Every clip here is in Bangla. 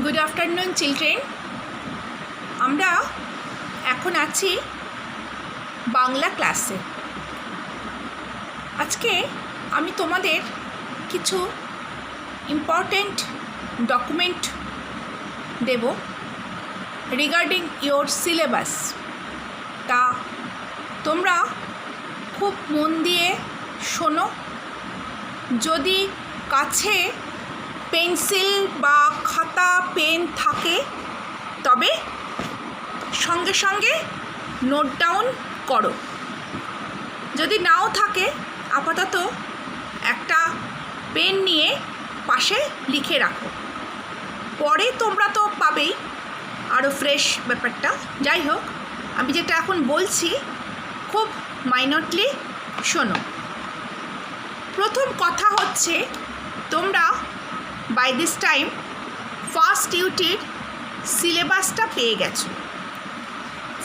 Good afternoon children. আমরা এখন আছি বাংলা ক্লাসে। আজকে আমি তোমাদের কিছু ইম্পর্টেন্ট ডকুমেন্ট দেব রিগার্ডিং ইয়োর সিলেবাস। তা তোমরা খুব মন দিয়ে শোনো। যদি কাছে পেন্সিল বা খাতা পেন থাকে তবে সঙ্গে সঙ্গে নোট ডাউন করো। যদি নাও থাকে আপাতত একটা পেন নিয়ে পাশে লিখে রাখো, পরে তোমরা তো পাবেই আরও ফ্রেশ ব্যাপারটা। যাই হোক, আমি যেটা এখন বলছি খুব মাইনরলি শোনো। প্রথম কথা হচ্ছে, তোমরা বাই দিস টাইম ফার্স্ট ইউটির সিলেবাসটা পেয়ে গেছো।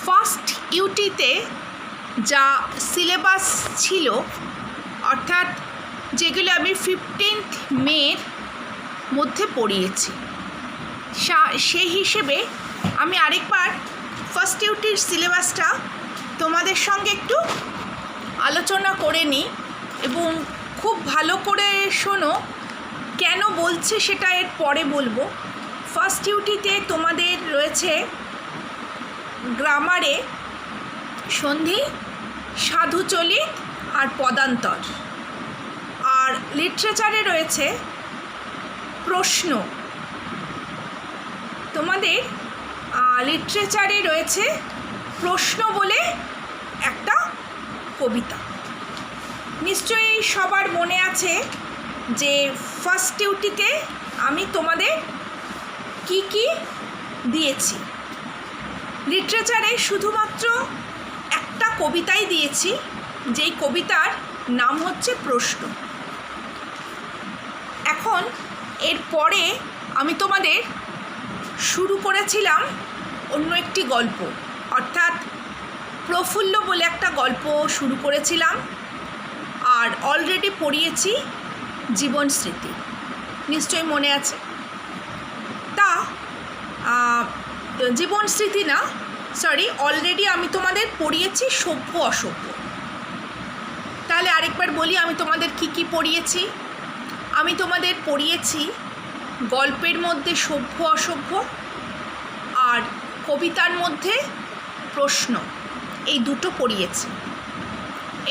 ফার্স্ট ইউটিতে যা সিলেবাস ছিল, অর্থাৎ যেগুলো আমি 15 মের মধ্যে পড়িয়েছি, সেই হিসেবে আমি আরেকবার ফার্স্ট ইউটির সিলেবাসটা তোমাদের সঙ্গে একটু আলোচনা করে নিই এবং খুব ভালো করে শোনো। কেন বলছে সেটা এর পরে বলবো। ফার্স্ট ইউটিতে তোমাদের রয়েছে গ্রামারে সন্ধি, সাধুচলিত আর পদান্তর, আর লিটারেচারে রয়েছে প্রশ্ন। তোমাদের লিটারেচারে রয়েছে প্রশ্ন বলে একটা কবিতা। নিশ্চয়ই সবার মনে আছে যে ফার্স্ট ইউটিতে আমি তোমাদের কি কি দিয়েছি। লিটারেচারে শুধুমাত্র একটা কবিতাই দিয়েছি, যেই কবিতার নাম হচ্ছে প্রশ্ন। এখন এরপরে আমি তোমাদের শুরু করেছিলাম অন্য একটি গল্প, অর্থাৎ প্রফুল্ল বলে একটা গল্প শুরু করেছিলাম, আর অলরেডি পড়িয়েছি জীবন স্মৃতি। নিশ্চয়ই মনে আছে। তা জীবন স্মৃতি না, সরি, অলরেডি আমি তোমাদের পড়িয়েছি সভ্য অসভ্য। তাহলে আরেকবার বলি আমি তোমাদের কি কি পড়িয়েছি। আমি তোমাদের পড়িয়েছি গল্পের মধ্যে সভ্য অসভ্য, আর কবিতার মধ্যে প্রশ্ন, এই দুটো পড়িয়েছি।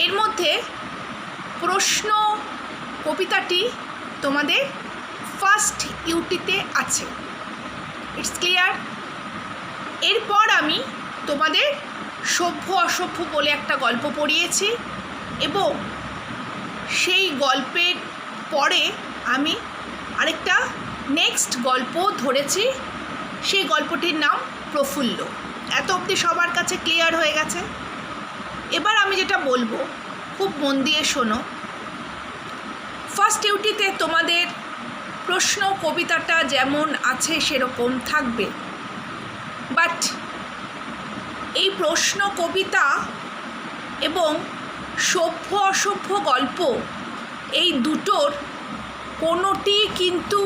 এর মধ্যে প্রশ্ন কবিতাটি তোমাদের ফার্স্ট ইউটিতে আছে। It's clear. এরপর আমি তোমাদের সভ্য অসভ্য বলে একটা গল্প পড়িয়েছি এবং সেই গল্পের পরে আমি আরেকটা নেক্সট গল্প ধরেছি, সেই গল্পটির নাম প্রফুল্ল। এত অবধি সবার কাছে ক্লিয়ার হয়ে গেছে। এবার আমি যেটা বলবো খুব মন দিয়ে শোনো। ফার্স্ট ইউটিতে তোমাদের প্রশ্ন কবিতাটা যেমন আছে সেরকম থাকবে, বাট এই প্রশ্ন কবিতা এবং সভ্য অসভ্য গল্প, এই দুটোর কোনোটি কিন্তু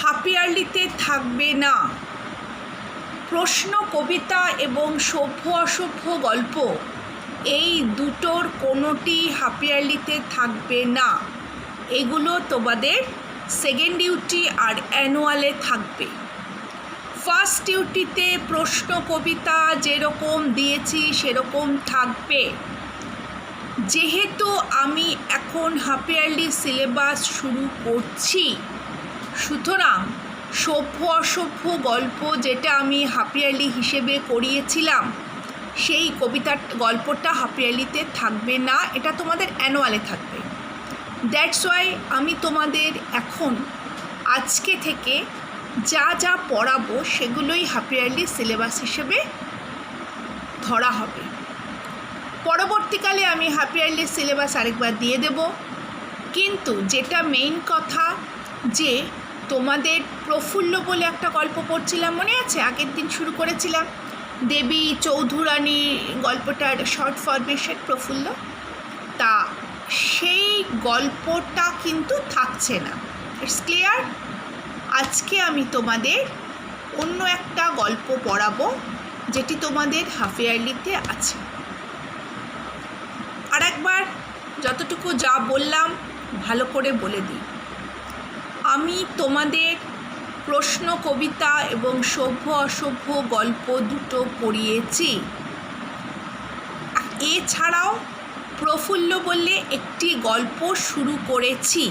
হাফ ইয়ারলিতে থাকবে না। প্রশ্ন কবিতা এবং সভ্য অসভ্য গল্প, এই দুটোর কোনোটি হাফ ইয়ারলিতে থাকবে না। এগুলো তোমাদের সেকেন্ড ইউটি আর অ্যানুয়ালে থাকবে। ফার্স্ট ইউটিতে প্রশ্ন কবিতা যেরকম দিয়েছি সেরকম থাকবে। যেহেতু আমি এখন হাফ ইয়ারলি সিলেবাস শুরু করছি, সুতরাং সভ্য অসভ্য গল্প যেটা আমি হাফ ইয়ারলি হিসেবে করিয়েছিলাম, সেই কবিতার গল্পটা হাফ ইয়ারলিতে থাকবে না, এটা তোমাদের অ্যানুয়ালে থাকবে। দ্যাটস ওয়াই আমি তোমাদের এখন আজকে থেকে যা যা পড়াবো সেগুলোই হাফ ইয়ারলি সিলেবাস হিসেবে ধরা হবে। পরবর্তীকালে আমি হাফ ইয়ারলি সিলেবাস আরেকবার দিয়ে দেব। কিন্তু যেটা মেইন কথা, যে তোমাদের প্রফুল্ল বলে একটা গল্প পড়ছিলাম, মনে আছে? আগের দিন শুরু করেছিলাম দেবী চৌধুরানী গল্পটার শর্ট ফরমেশন প্রফুল্ল। তা সেই গল্পটা কিন্তু থাকছে না। It's clear. আজকে আমি তোমাদের অন্য একটা গল্প পড়াবো যেটি তোমাদের হাফ ইয়ারলিতে আছে। আর একবার যতটুকু যা বললাম ভালো করে বলে দিই। আমি তোমাদের প্রশ্ন কবিতা এবং সভ্য অসভ্য গল্প দুটো পড়িয়েছি। এছাড়াও প্রফুল্ল বললে একটি গল্প শুরু করেছি।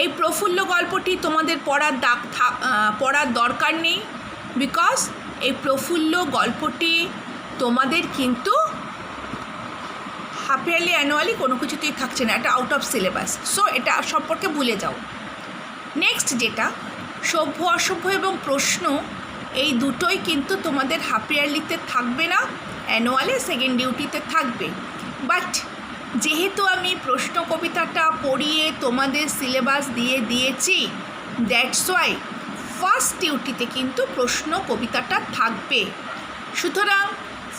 এই প্রফুল্ল গল্পটি তোমাদের পড়ার দরকার নেই, বিকজ এই প্রফুল্ল গল্পটি তোমাদের কিন্তু হাফ ইয়ারলি অ্যানুয়ালি কোনো কিছুতেই থাকছে না, এটা আউট অফ সিলেবাস। সো এটা সম্পর্কে ভুলে যাও। নেক্সট যেটা সভ্য অসভ্য এবং প্রশ্ন, এই দুটোই কিন্তু তোমাদের হাফ ইয়ারলিতে থাকবে না, অ্যানুয়ালে সেকেন্ড ডিউটিতে থাকবে। বাট যেহেতু আমি প্রশ্ন কবিতাটা পড়িয়ে তোমাদের সিলেবাস দিয়ে দিয়েছি, দ্যাটস ওয়াই ফার্স্ট ডিউটিতে কিন্তু প্রশ্ন কবিতাটা থাকবে। সুতরাং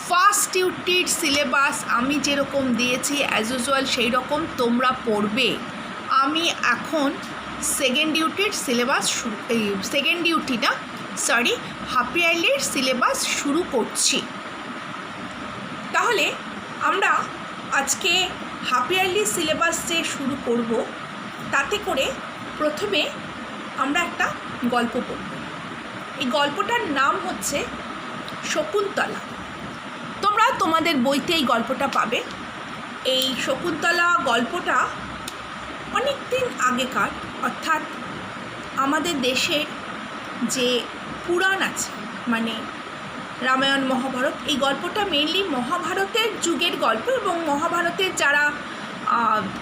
ফার্স্ট ডিউটির সিলেবাস আমি যেরকম দিয়েছি অ্যাজ ইউজুয়াল সেই রকম তোমরা পড়বে। আমি এখন সেকেন্ড ডিউটির সিলেবাস হাফ ইয়ারলির সিলেবাস শুরু করছি। তাহলে আমরা আজকে হাফ ইয়ারলি সিলেবাস যে শুরু করব, তাতে করে প্রথমে আমরা একটা গল্প পড়ব। এই গল্পটার নাম হচ্ছে শকুন্তলা। তোমরা তোমাদের বইতে এই গল্পটা পাবে। এই শকুন্তলা গল্পটা অনেক দিন আগেকার, অর্থাৎ আমাদের দেশের যে পুরাণ আছে, মানে রামায়ণ মহাভারত, এই গল্পটা মেইনলি মহাভারতের যুগের গল্প এবং মহাভারতের যারা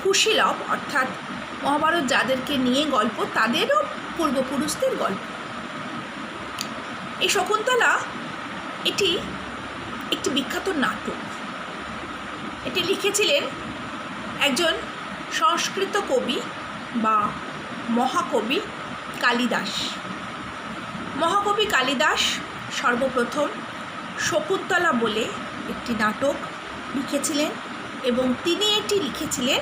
কুশীলব, অর্থাৎ মহাভারত যাদেরকে নিয়ে গল্প, তাদেরও পূর্বপুরুষদের গল্প। এই শকুন্তলা এটি একটি বিখ্যাত নাটক। এটি লিখেছিলেন একজন সংস্কৃত কবি বা মহাকবি কালিদাস। মহাকবি কালিদাস সর্বপ্রথম শকুন্তলা বলে একটি নাটক লিখেছিলেন এবং তিনি এটি লিখেছিলেন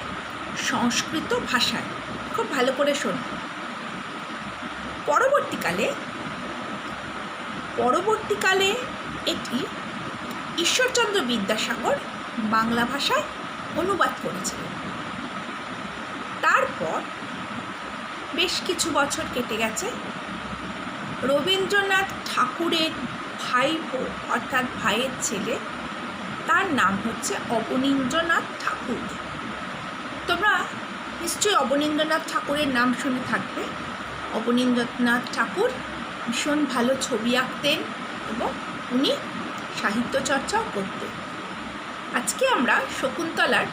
সংস্কৃত ভাষায়। খুব ভালো করে শোনো। পরবর্তীকালে এটি ঈশ্বরচন্দ্র বিদ্যাসাগর বাংলা ভাষায় অনুবাদ করেছিলেন। তারপর বেশ কিছু বছর কেটে গেছে। রবীন্দ্রনাথ ঠাকুরের ভাইপো, অর্থাৎ ভাইয়ের ছেলে, তার নাম হচ্ছে অবনীন্দ্রনাথ ঠাকুর। তোমরা নিশ্চয়ই অবনীন্দ্রনাথ ঠাকুরের নাম শুনে থাকবে। অবনীন্দ্রনাথ ঠাকুর ভীষণ ভালো ছবি আঁকতেন এবং উনি সাহিত্য চর্চাও করতেন। আজকে আমরা শকুন্তলার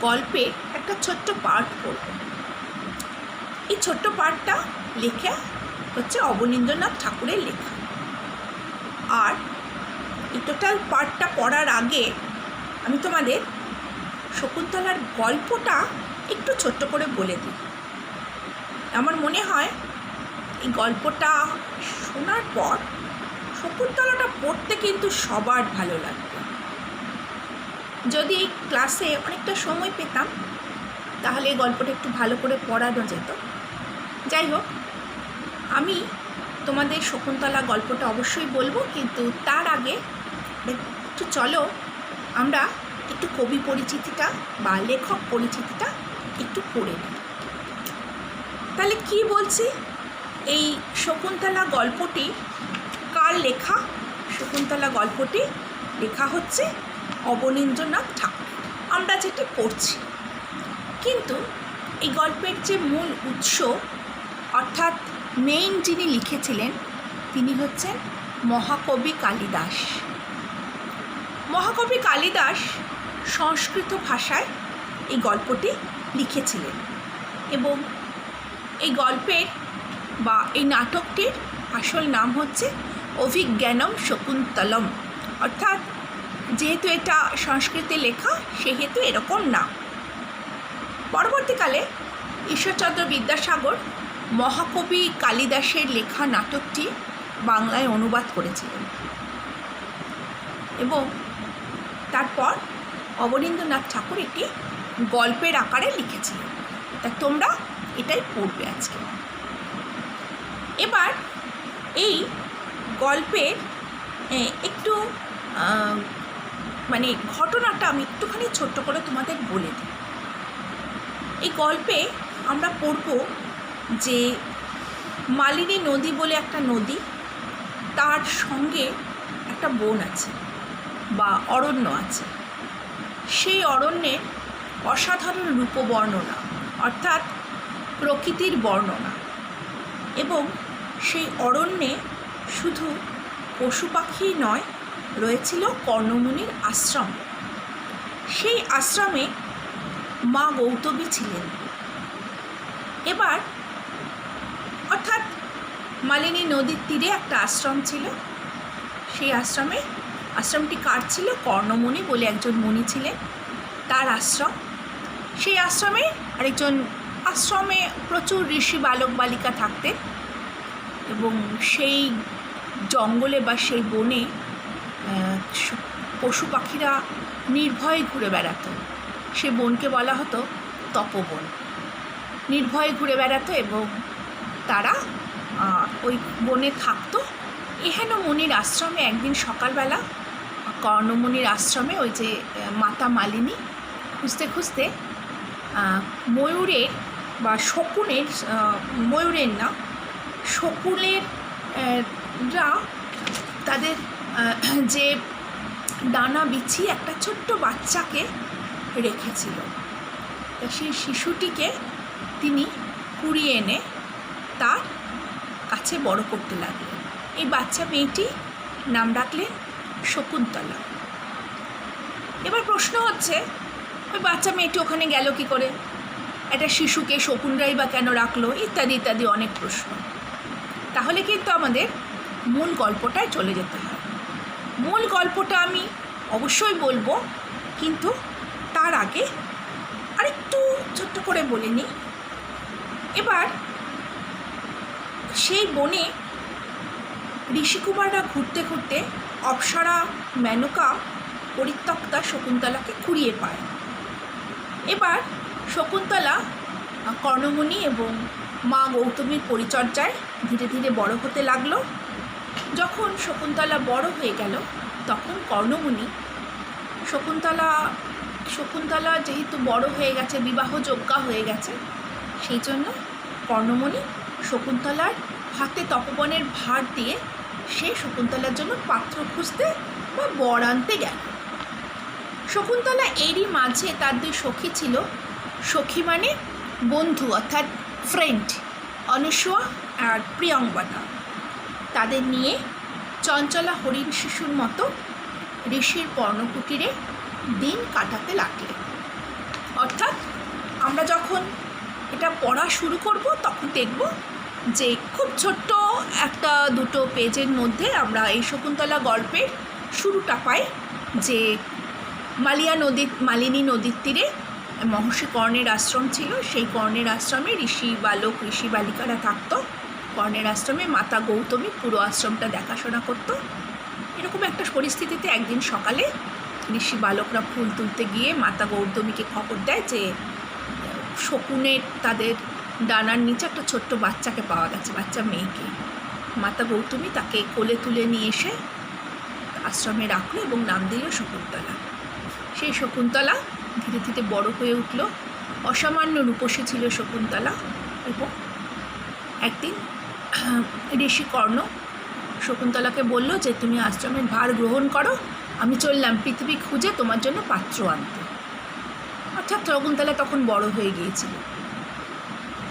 গল্পের একটা ছোট্ট পার্ট পড়ব। এই ছোট্ট পার্টটা লেখা হচ্ছে অবনীন্দ্রনাথ ঠাকুরের লেখা। আর এই টোটাল পার্টটা পড়ার আগে আমি তোমাদের শকুন্তলার গল্পটা একটু ছোট্ট করে বলে দিই। আমার মনে হয় এই গল্পটা শোনার পর শকুন্তলাটা পড়তে কিন্তু সবার ভালো লাগবে। যদি ক্লাসে অনেকটা সময় পেতাম তাহলে এই গল্পটা একটু ভালো করে পড়ানো যেত। যাই হোক, আমি তোমাদের শকুন্তলা গল্পটা অবশ্যই বলবো, কিন্তু তার আগে একটু চলো আমরা একটু কবি পরিচিতিটা বা লেখক পরিচিতিটা একটু পড়ে নিই। তাহলে কি বলছি, এই শকুন্তলা গল্পটি কার লেখা? শকুন্তলা গল্পটি লেখা হচ্ছে অবনীন্দ্রনাথ ঠাকুর, আমরা যেটি পড়ছি। কিন্তু এই গল্পের যে মূল উৎস, অর্থাৎ মেইন যিনি লিখেছিলেন, তিনি হচ্ছেন মহাকবি কালিদাস। মহাকবি কালিদাস সংস্কৃত ভাষায় এই গল্পটি লিখেছিলেন এবং এই গল্পের বা এই নাটকটির আসল নাম হচ্ছে অভিজ্ঞানম শকুন্তলম, অর্থাৎ যেহেতু এটা সংস্কৃতে লেখা সেহেতু এরকম নাম। পরবর্তীকালে ঈশ্বরচন্দ্র বিদ্যাসাগর মহাকবি কালিদাসের লেখা নাটকটি বাংলায় অনুবাদ করেছিলেন এবং তারপর অবনীন্দ্রনাথ ঠাকুর এটি গল্পের আকারে লিখেছিলেন। তা তোমরা এটাই পড়বে আজকে। এবার এই গল্পের একটু মানে ঘটনাটা আমি একটুখানি ছোট্ট করে তোমাদের বলে দিই। এই গল্পে আমরা পড়ব যে মালিনী নদী বলে একটা নদী, তার সঙ্গে একটা বন আছে বা অরণ্য আছে। সেই অরণ্যের অসাধারণ রূপ বর্ণনা, অর্থাৎ প্রকৃতির বর্ণনা, এবং সেই অরণ্যে শুধু পশু পাখি নয়, রয়েছিল কর্ণমুনির আশ্রম। সেই আশ্রমে মা গৌতমী ছিলেন। এবার অর্থাৎ মালিনী নদীর তীরে একটা আশ্রম ছিল। সেই আশ্রমটি কার ছিল? কর্ণমুনি বলে একজন মুনি ছিলেন, তার আশ্রম। সেই আশ্রমে প্রচুর ঋষি বালক বালিকা থাকতেন, এবং সেই জঙ্গলে বা সেই বনে পশু পাখিরা নির্ভয়ে ঘুরে বেড়াতো। সে বনকে বলা হতো তপবন। নির্ভয়ে ঘুরে বেড়াতো এবং তারা ওই বনে থাকতো। এহেন মুনির আশ্রমে একদিন সকালবেলা কর্ণমুনির আশ্রমে ওই যে মাতা মালিনী খুঁজতে খুঁজতে ময়ূরের বা শকুনের, ময়ূরের না, শকুনের তাদের যে ডানা বিছিয়ে একটা ছোট্ট বাচ্চাকে রেখেছিল। সেই শিশুটিকে তিনি কুড়িয়ে এনে তার কাছে বড় করতে লাগলেন। এই বাচ্চা মেয়েটি নাম রাখলেন শকুন্তলা। এবার প্রশ্ন হচ্ছে, ওই বাচ্চা মেয়েটি ওখানে গেল কি করে? একটা শিশুকে শকুনরাই বা কেন রাখলো? ইত্যাদি ইত্যাদি অনেক প্রশ্ন। তাহলে কিন্তু আমাদের মূল গল্পটায় চলে যেতে হয়। মূল গল্পটা আমি অবশ্যই বলবো, কিন্তু তার আগে আরেকটু ছোট্ট করে বলে নিই। এবার সেই বনে ঋষিকুমাররা ঘুরতে ঘুরতে অপ্সরা মেনকা পরিত্যক্তা শকুন্তলাকে কুড়িয়ে পায়। এবার শকুন্তলা কর্ণমুনি এবং মা গৌতমীর পরিচর্যায় ধীরে ধীরে বড় হতে লাগলো। যখন শকুন্তলা বড় হয়ে গেল, তখন কর্ণমুনি শকুন্তলা যেহেতু বড় হয়ে গেছে, বিবাহযোগ্যা হয়ে গেছে, সেই জন্য কর্ণমুনি শকুন্তলার হাতে তপবনের ভার দিয়ে সে শকুন্তলার জন্য পাত্র খুঁজতে বা বর আনতে গেল। শকুন্তলা এরই মাঝে তার দুই সখী ছিল। সখী মানে বন্ধু, অর্থাৎ ফ্রেন্ড, অনুসূয়া আর প্রিয়ংবদা। তাদের নিয়ে চঞ্চলা হরিণ শিশুর মতো ঋষির পর্ণকুটিরে দিন কাটাতে লাগলেন। অর্থাৎ আমরা যখন এটা পড়া শুরু করব, তখন দেখব যে খুব ছোট্ট একটা দুটো পেজের মধ্যে আমরা এই শকুন্তলা গল্পের শুরুটা পাই, যে মালিনী নদীর তীরে মহর্ষি কর্ণের আশ্রম ছিল। সেই কর্ণের আশ্রমে ঋষি বালক ঋষি বালিকারা থাকতো। কর্ণের আশ্রমে মাতা গৌতমী পুরো আশ্রমটা দেখাশোনা করত। এরকম একটা পরিস্থিতিতে একদিন সকালে ঋষি বালকরা ফুল তুলতে গিয়ে মাতা গৌতমীকে খবর দেয় যে শকুনের তাদের ডানার নিচে একটা ছোট্ট বাচ্চাকে পাওয়া গেছে, বাচ্চা মেয়েকে। মাতা গৌতমী তাকে কোলে তুলে নিয়ে এসে আশ্রমে রাখলো এবং নাম দিল শকুন্তলা। সেই শকুন্তলা ধীরে ধীরে বড় হয়ে উঠল। অসামান্য রূপসী ছিল শকুন্তলা। এবং একদিন ঋষি কর্ণ শকুন্তলাকে বলল যে তুমি আশ্রমের ভার গ্রহণ করো, আমি চললাম পৃথিবী খুঁজে তোমার জন্য পাত্র আনতে। অর্থাৎ শকুন্তলা তখন বড় হয়ে গিয়েছিল।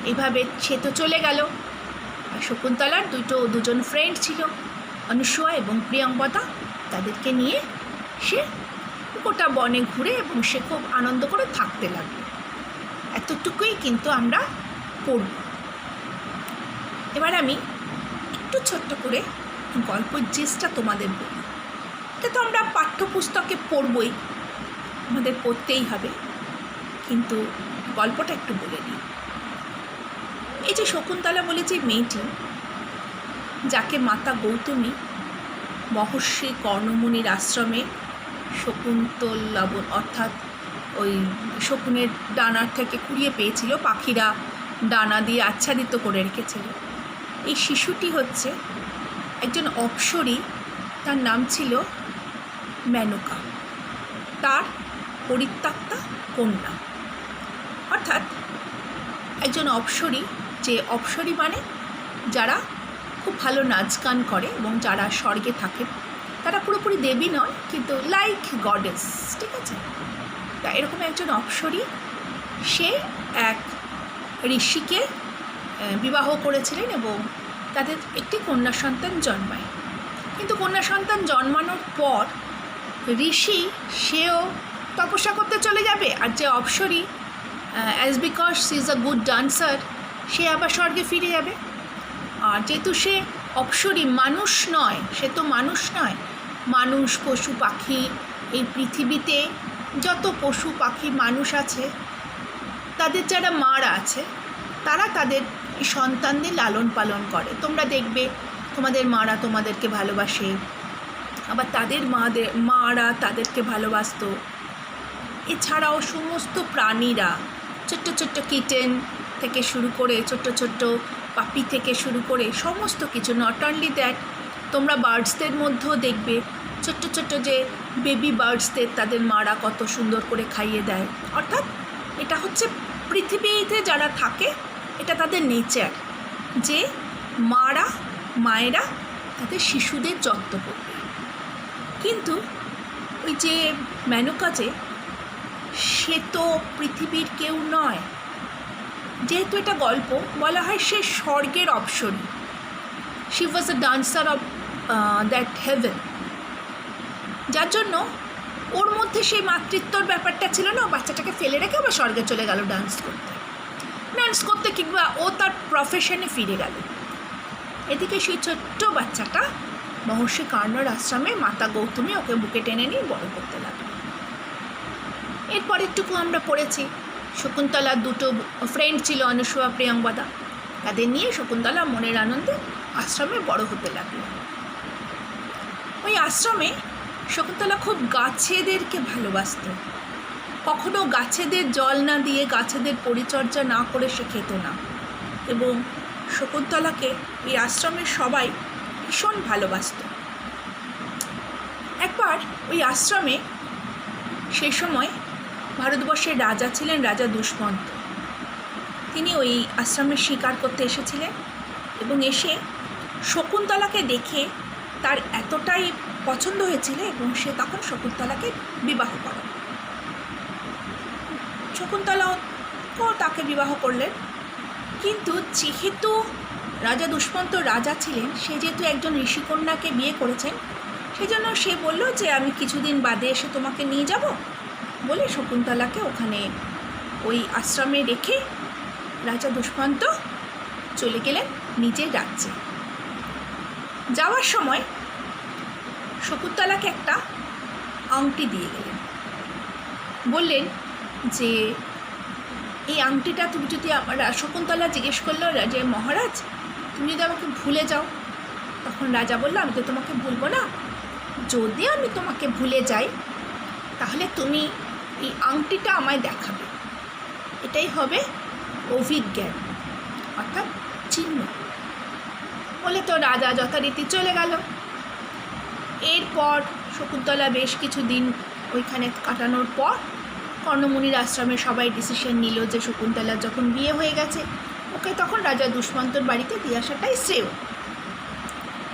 এইভাবে সে তো চলে গেল। আর শকুন্তলার দুজন ফ্রেন্ড ছিল, অনুসূয়া এবং প্রিয়ংবদা। তাদেরকে নিয়ে সে গোটা বনে ঘুরে এবং সে খুব আনন্দ করে থাকতে লাগলো। এতটুকুই কিন্তু আমরা পড়ব। এবার আমি একটু ছোট্ট করে গল্পের জিনিসটা তোমাদের বলি। এটা তো আমরা পাঠ্যপুস্তকে পড়বই, আমাদের পড়তেই হবে, কিন্তু গল্পটা একটু বলে নিই। এই যে শকুন্তলা বলে যে মেয়েটি, যাকে মাতা গৌতমী মহর্ষি কর্ণমুনির আশ্রমে শকুন্তলা অর্থাৎ ওই শকুনের ডানার থেকে কুড়িয়ে পেয়েছিল, পাখিরা ডানা দিয়ে আচ্ছাদিত করে রেখেছিল। এই শিশুটি হচ্ছে একজন অপ্সরী, তার নাম ছিল মেনকা, তার পরিত্যক্তা কন্যা। অর্থাৎ একজন অপ্সরী, যে অপ্সরী মানে যারা খুব ভালো নাচ গান করে এবং যারা স্বর্গে থাকেন, তারা পুরোপুরি দেবী নয় কিন্তু লাইক গডেস, ঠিক আছে। তা এরকম একজন অপ্সরী, সে এক ঋষিকে বিবাহ করেছিলেন এবং তাদের একটি কন্যা সন্তান জন্মায়। কিন্তু কন্যা সন্তান জন্মানোর পর ঋষি সেও তপস্যা করতে চলে যাবে, আর যে অপ্সরী as because she is a good dancer, সে আবার স্বর্গে ফিরে যাবে। আর যেহেতু সে অপ্সরী, মানুষ নয়, সে তো মানুষ নয়, মানুষ পশু পাখি, এই পৃথিবীতে যত পশু পাখি মানুষ আছে, তাদের যারা মারা আছে তারা তাদের সন্তানদের লালন পালন করে। তোমরা দেখবে তোমাদের মারা তোমাদেরকে ভালোবাসে, আবার তাদের মারা তাদেরকে ভালোবাসতো। এছাড়াও সমস্ত প্রাণীরা, ছোট্ট ছোট্ট কিটেন থেকে শুরু করে, ছোট্ট ছোট্ট পাপি থেকে শুরু করে সমস্ত কিছু, নট অনলি দ্যাট, তোমরা বার্ডসদের মধ্যেও দেখবে ছোট্ট ছোট্ট যে বেবি বার্ডসদের তাদের মারা কত সুন্দর করে খাইয়ে দেয়। অর্থাৎ এটা হচ্ছে পৃথিবীতে যারা থাকে, এটা তাদের নেচার, যে মায়েরা তাদের শিশুদের যত্ন করবে। কিন্তু ওই যে মেনকা, যে সে তো পৃথিবীর কেউ নয়, যেহেতু এটা গল্প, বলা হয় সে স্বর্গের অপ্সরী। She was a dancer of that heaven, যার জন্য ওর মধ্যে সেই মাতৃত্বর ব্যাপারটা ছিল না। বাচ্চাটাকে ফেলে রেখে আবার স্বর্গে চলে গেল ডান্স করতে, কিংবা ও তার প্রফেশনে ফিরে গেল। এদিকে সেই ছোট্ট বাচ্চাটা মহর্ষি কর্ণর আশ্রমে মাতা গৌতমী ওকে বুকে টেনে নিয়ে বড় করতে লাগলো। এরপর একটুকু আমরা পড়েছি, শকুন্তলার দুটো ফ্রেন্ড ছিল, অনুসূয়া প্রিয়ংবদা, তাদের নিয়ে শকুন্তলা মনের আনন্দে আশ্রমে বড় হতে লাগলো। ওই আশ্রমে শকুন্তলা খুব গাছেদেরকে ভালোবাসত। কখনো গাছেদের জল না দিয়ে, গাছেদের পরিচর্যা না করে সে খেত না। এবং শকুন্তলাকে এই আশ্রমের সবাই ভীষণ ভালোবাসত। একবার ওই আশ্রমে সেই সময় ভারতবর্ষের রাজা ছিলেন, রাজা দুষ্মন্ত। তিনি ওই আশ্রমে শিকার করতে এসেছিলেন এবং এসে শকুন্তলাকে দেখে তার এতটাই পছন্দ হয়েছিল এবং সে তখন শকুন্তলাকে বিবাহ করেন। শকুন্তলাও তাকে বিবাহ করলেন। কিন্তু যেহেতু রাজা দুষ্মন্ত রাজা ছিলেন, সে যেহেতু একজন ঋষিকন্যাকে বিয়ে করেছেন, সেজন্য সে বলল যে আমি কিছুদিন বাদে এসে তোমাকে নিয়ে যাব বলে শকুন্তলাকে ওখানে ওই আশ্রমে রেখে রাজা দুষ্মন্ত চলে গেলেন নিজের রাজ্যে। যাওয়ার সময় শকুন্তলাকে একটা আংটি দিয়ে গেলেন, বললেন যে এই আংটিটা তুমি যদি শকুন্তলা জিজ্ঞেস করলো যে মহারাজ তুমি যদি আমাকে ভুলে যাও, তখন রাজা বলল আমি তো তোমাকে ভুলবো না, যদি আমি তোমাকে ভুলে যাই তাহলে তুমি এই আংটিটা আমায় দেখাবে, এটাই হবে অভিজ্ঞান, অর্থাৎ চিহ্ন। বলে তো রাজা যথারীতি চলে গেল। এরপর শকুন্তলা বেশ কিছু দিন ওইখানে কাটানোর পর কর্ণমুনির আশ্রমে সবাই ডিসিশন নিল যে শকুন্তলার যখন বিয়ে হয়ে গেছে, ওকে তখন রাজা দুষ্মন্তর বাড়িতে দিয়ে আসাটাই শ্রেয়।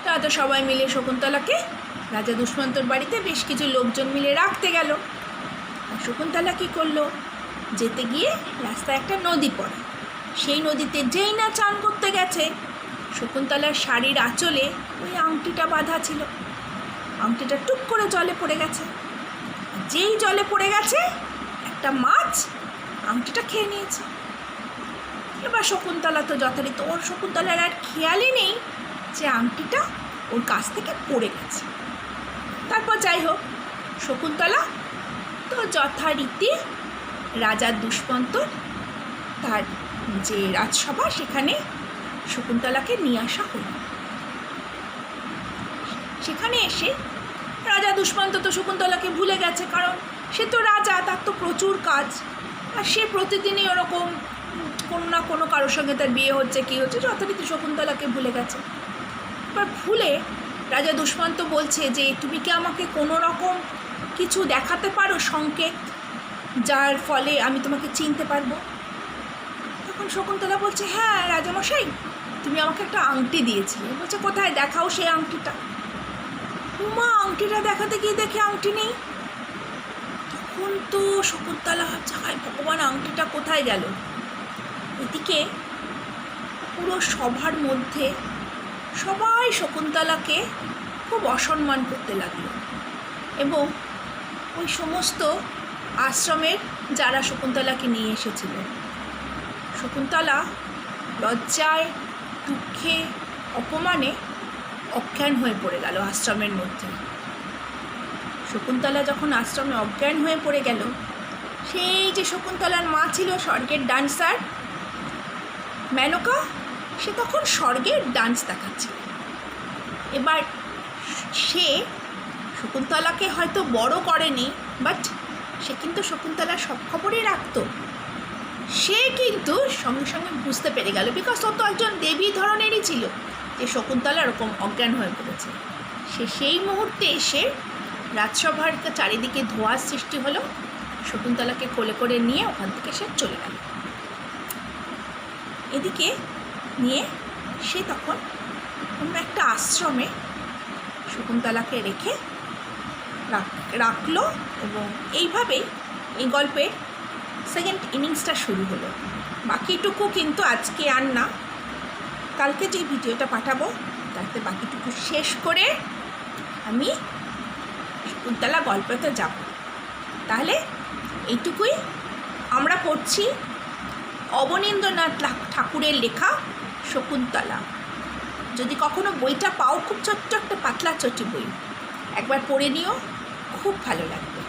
রাজা সবাই মিলে শকুন্তলাকে রাজা দুষ্মন্তর বাড়িতে বেশ কিছু লোকজন মিলে রাখতে গেল। আর শকুন্তলা কী করলো, যেতে গিয়ে রাস্তায় একটা নদী পড়ে, সেই নদীতে যেই না চান করতে গেছে, শকুন্তলার শাড়ির আঁচলে ওই আংটিটা বাঁধা ছিল। আংটিটা টুক করে জলে পড়ে গেছে। যেই জলে পড়ে গেছে, একটা মাছ আংটিটা খেয়ে নিয়েছে। এবার শকুন্তলা তো যথারীতি, ওর শকুন্তলার আর খেয়ালই নেই যে আংটিটা ওর কাছ থেকে পড়ে গেছে। তারপর যাই হোক, শকুন্তলা তো যথারীতি রাজা দুষ্মন্ত তার যে রাজসভা, সেখানে শকুন্তলাকে নিয়ে আসা হলো। সেখানে এসে রাজা দুষ্মন্ত তো শকুন্তলাকে ভুলে গেছে, কারণ সে তো রাজা, তার তো প্রচুর কাজ, আর সে প্রতিদিনই ওরকম কোনো না কোনো কারোর সঙ্গে তার বিয়ে হচ্ছে, কী হচ্ছে, যথারীতি শকুন্তলাকে ভুলে গেছে। এবার ভুলে রাজা দুষ্মন্ত বলছে যে তুমি কি আমাকে কোনো রকম কিছু দেখাতে পারো সংকেত, যার ফলে আমি তোমাকে চিনতে পারবো? তখন শকুন্তলা বলছে, হ্যাঁ রাজামশাই, তুমি আমাকে একটা আংটি দিয়েছিলে। বলছে, কোথায়, দেখাও সেই আংটিটা। উমা, আংটিটা দেখাতে গিয়ে দেখে আংটি নেই। তখন তো শকুন্তলা ভাবছে, হায় ভগবান, আংটিটা কোথায় গেল? এদিকে পুরো সভার মধ্যে সবাই শকুন্তলাকে খুব অসম্মান করতে লাগলো, এবং ওই সমস্ত আশ্রমের যারা শকুন্তলাকে নিয়ে এসেছিল, শকুন্তলা লজ্জায়, দুঃখে, অপমানে অজ্ঞান হয়ে পড়ে গেল আশ্রমের মধ্যে। শকুন্তলা যখন আশ্রমে অজ্ঞান হয়ে পড়ে গেল, সেই যে শকুন্তলার মা ছিল স্বর্গের ডান্সার মেনকা, সে তখন স্বর্গের ডান্স দেখাচ্ছিল। এবার সে শকুন্তলাকে হয়তো বড় করেনি, বাট সে কিন্তু শকুন্তলার সব খবরই রাখতো। সে কিন্তু সঙ্গে সঙ্গে বুঝতে পেরে গেল, বিকজ ও তো একজন দেবী ধরনেরই ছিল, যে শকুন্তলা এরকম অজ্ঞান হয়ে পড়েছে। সে সেই মুহূর্তে এসে রাজসভার চারিদিকে ধোঁয়ার সৃষ্টি হলো, শকুন্তলাকে কোলে করে নিয়ে ওখান থেকে সে চলে গেল। এদিকে নিয়ে সে তখন অন্য একটা আশ্রমে শকুন্তলাকে রেখে রাখলো, এবং এইভাবেই এই গল্পের সেকেন্ড ইনিংসটা শুরু হলো। বাকিটুকু কিন্তু আজকে আর না, কালকে যে ভিডিওটা পাঠাবো তাতে বাকিটুকু শেষ করে আমি শকুন্তলা গল্পতে যাব। তাহলে এইটুকুই আমরা পড়ছি অবনীন্দ্রনাথ ঠাকুরের লেখা শকুন্তলা। যদি কখনো বইটা পাও, খুব ছোট্ট একটা পাতলা চটি বই, একবার পড়ে নিও, খুব ভালো লাগবে।